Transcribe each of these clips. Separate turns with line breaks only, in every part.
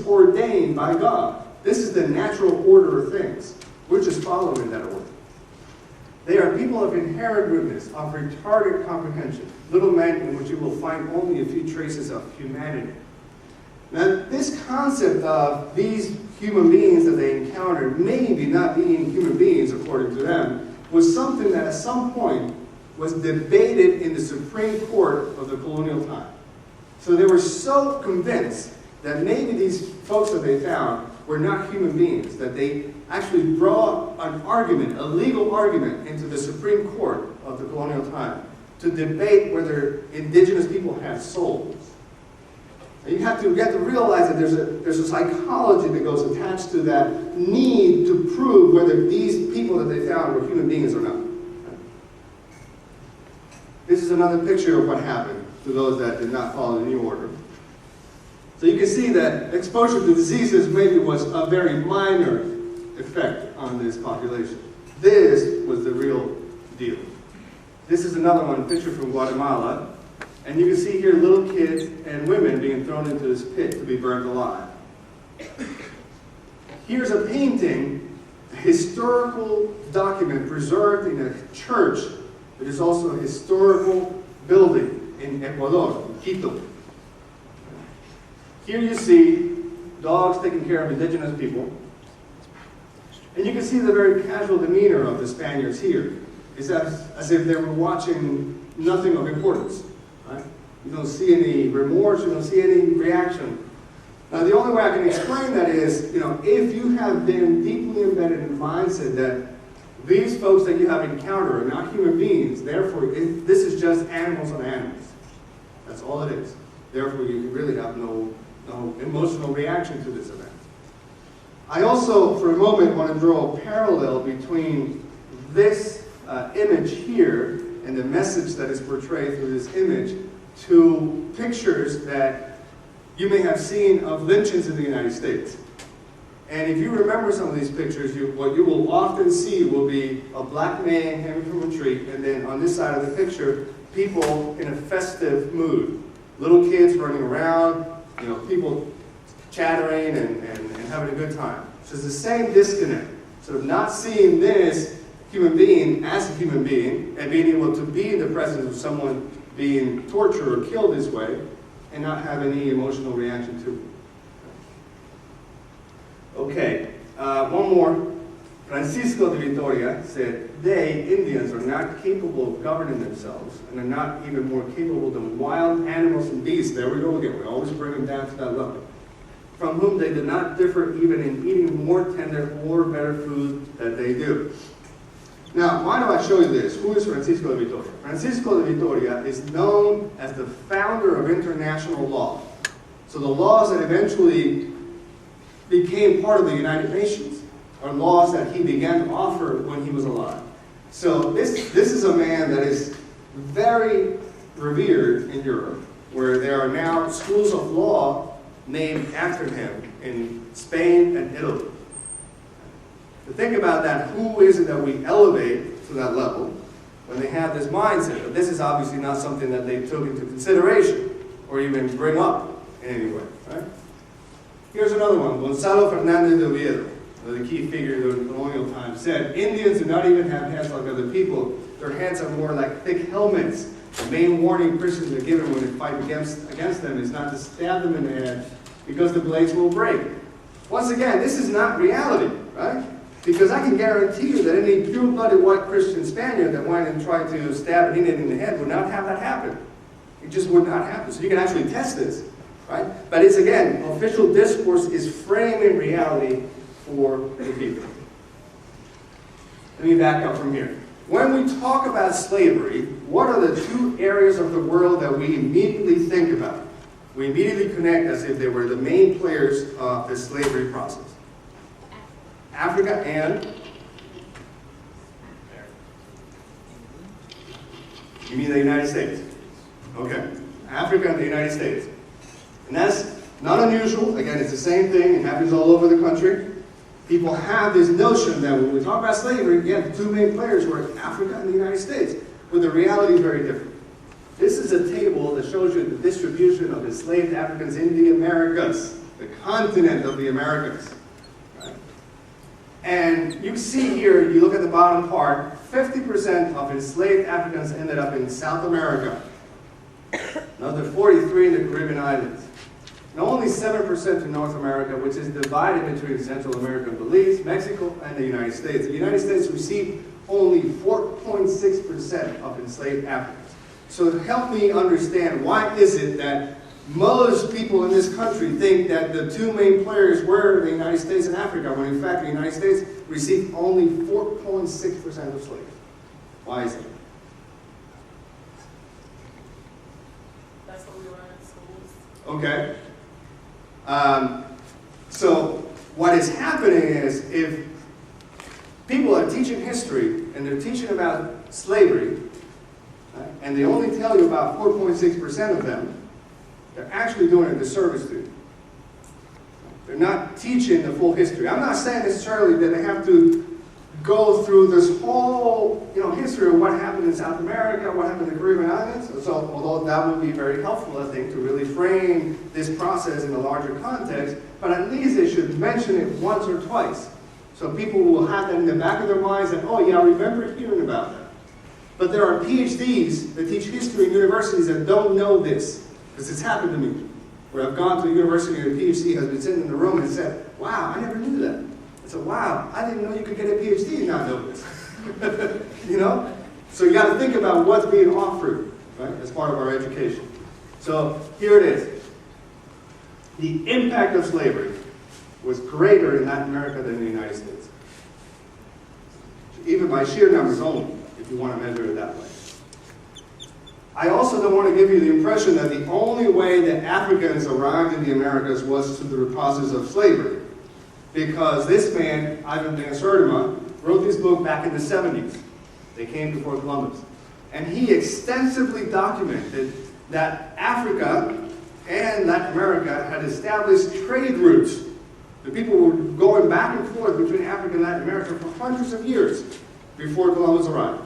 ordained by God. This is the natural order of things. We're just following that order. They are people of inherent rudeness, of retarded comprehension, little men in which you will find only a few traces of humanity. Now, this concept of these human beings that they encountered, maybe not being human beings according to them, was something that at some point was debated in the Supreme Court of the colonial time. So they were so convinced that maybe these folks that they found were not human beings, that they actually brought an argument, a legal argument, into the Supreme Court of the colonial time to debate whether indigenous people have souls. And you have to realize that there's a psychology that goes attached to that need to prove whether these people that they found were human beings or not. This is another picture of what happened to those that did not follow the new order. So you can see that exposure to diseases maybe was a very minor effect on this population. This was the real deal. This is another one, a picture from Guatemala. And you can see here little kids and women being thrown into this pit to be burned alive. Here's a painting, a historical document preserved in a church. It is also a historical building in Ecuador, in Quito. Here you see dogs taking care of indigenous people. And you can see the very casual demeanor of the Spaniards here. It's as if they were watching nothing of importance. Right? You don't see any remorse, you don't see any reaction. Now the only way I can explain that is, if you have been deeply embedded in the mindset that these folks that you have encountered are not human beings, therefore this is just animals on animals. That's all it is. Therefore you really have no emotional reaction to this event. I also, for a moment, want to draw a parallel between this image here and the message that is portrayed through this image to pictures that you may have seen of lynchings in the United States. And if you remember some of these pictures, what you will often see will be a black man hanging from a tree, and then on this side of the picture, people in a festive mood. Little kids running around, people chattering and having a good time. So it's the same disconnect. Sort of not seeing this human being as a human being and being able to be in the presence of someone being tortured or killed this way and not have any emotional reaction to it. Okay, one more. Francisco de Vitoria said, they, Indians, are not capable of governing themselves and are not even more capable than wild animals and beasts. There we go again. We always bring them down to that level. From whom they do not differ even in eating more tender or better food than they do. Now, why do I show you this? Who is Francisco de Vitoria? Francisco de Vitoria is known as the founder of international law. So the laws that eventually became part of the United Nations are laws that he began to offer when he was alive. So this is a man that is very revered in Europe, where there are now schools of law named after him in Spain and Italy. To think about that, who is it that we elevate to that level when they have this mindset? But this is obviously not something that they took into consideration or even bring up in any way. Right? Here's another one. Gonzalo Fernandez de Oviedo, the key figure during colonial times, said, Indians do not even have heads like other people. Their heads are more like thick helmets. The main warning Christians are given when they fight against them is not to stab them in the head because the blades will break. Once again, this is not reality, right? Because I can guarantee you that any pure-blooded white Christian Spaniard that went and tried to stab an Indian in the head would not have that happen. It just would not happen. So you can actually test this, right? But it's, again, official discourse is framing reality for the people. Let me back up from here. When we talk about slavery, what are the two areas of the world that we immediately think about? We immediately connect as if they were the main players of the slavery process. Africa and? You mean the United States? Okay. Africa and the United States. And that's not unusual. Again, it's the same thing. It happens all over the country. People have this notion that when we talk about slavery, the two main players were Africa and the United States. But the reality is very different. This is a table that shows you the distribution of enslaved Africans in the Americas. the continent of the Americas. Right? And you see here, you look at the bottom part, 50% of enslaved Africans ended up in South America. Another 43 in the Caribbean islands. And only 7% in North America, which is divided between Central America and Belize, Mexico, and the United States. The United States received only 4.6% of enslaved Africans. So help me understand, why is it that most people in this country think that the two main players were the United States and Africa, when in fact the United States received only 4.6% of slaves? Why is it?
That's what we learn in schools.
Okay. So what is happening is, if people are teaching history and they're teaching about slavery, right, and they only tell you about 4.6% of them, they're actually doing a disservice to you. They're not teaching the full history. I'm not saying necessarily that they have to go through this whole history of what happened in South America, what happened in the Caribbean islands. So although that would be very helpful, I think, to really frame this process in a larger context, but at least they should mention it once or twice. So people will have that in the back of their minds that, oh yeah, I remember hearing about that. But there are PhDs that teach history in universities that don't know this, because it's happened to me, where I've gone to a university and a PhD has been sitting in the room and said, wow, I never knew that. I said, wow, I didn't know you could get a PhD and not know this. So you got to think about what's being offered, right, as part of our education. So here it is. The impact of slavery was greater in Latin America than in the United States. Even by sheer numbers only, if you want to measure it that way. I also don't want to give you the impression that the only way that Africans arrived in the Americas was through the process of slavery. Because this man, Ivan van Sertima, wrote this book back in the 70s. They came before Columbus. And he extensively documented that Africa and Latin America had established trade routes. The people were going back and forth between Africa and Latin America for hundreds of years before Columbus arrived.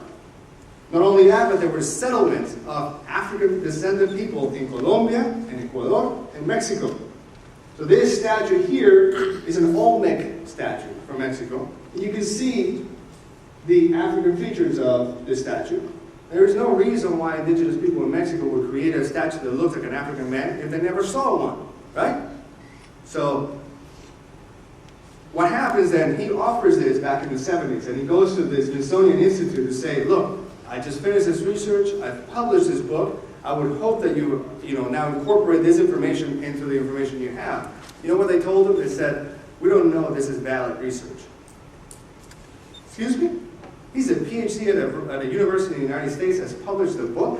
Not only that, but there were settlements of African descendant people in Colombia and Ecuador and Mexico. So this statue here is an Olmec statue from Mexico. And you can see the African features of this statue. There is no reason why indigenous people in Mexico would create a statue that looks like an African man if they never saw one, right? So what happens then, he offers this back in the 70s, and he goes to the Smithsonian Institute to say, look, I just finished this research, I've published this book, I would hope that you now incorporate this information into the information you have. You know what they told him? They said, we don't know if this is valid research. Excuse me? He's a PhD at a university in the United States, has published a book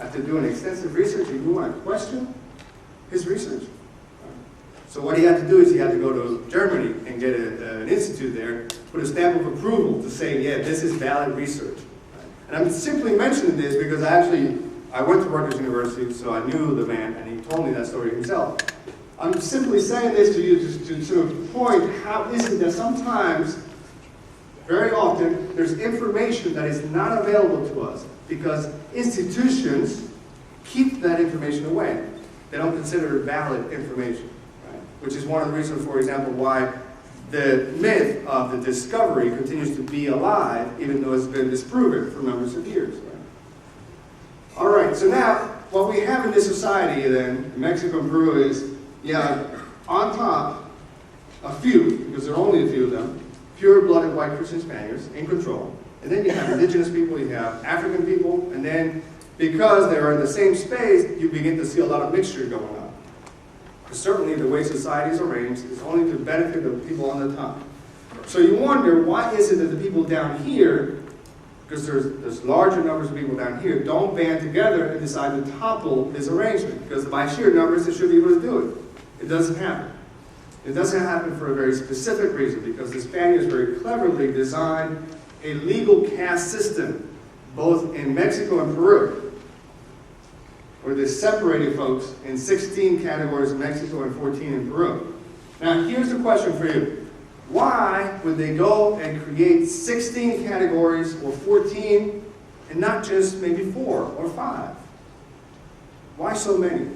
after doing extensive research, and you want to question his research? So what he had to do is he had to go to Germany and get an institute there, put a stamp of approval to say, yeah, this is valid research. And I'm simply mentioning this because I went to Rutgers University, so I knew the man, and he told me that story himself. I'm simply saying this to you to sort of point how is it that sometimes, very often, there's information that is not available to us because institutions keep that information away. They don't consider it valid information, right? Which is one of the reasons, for example, why the myth of the discovery continues to be alive, even though it's been disproven for numbers of years. Right? All right, so now, what we have in this society then, in Mexico and Peru, is, on top, a few, because there are only a few of them, pure-blooded white Christian Spaniards in control. And then you have indigenous people, you have African people, and then, because they're in the same space, you begin to see a lot of mixture going on. Certainly the way society is arranged is only to benefit the people on the top. So you wonder, why is it that the people down here, because there's larger numbers of people down here, don't band together and decide to topple this arrangement? Because by sheer numbers, they should be able to do it. It doesn't happen. It doesn't happen for a very specific reason, because the Spaniards very cleverly designed a legal caste system, both in Mexico and Peru, where they separated folks in 16 categories in Mexico and 14 in Peru. Now, here's the question for you. Why would they go and create 16 categories or 14 and not just maybe 4 or 5? Why so many?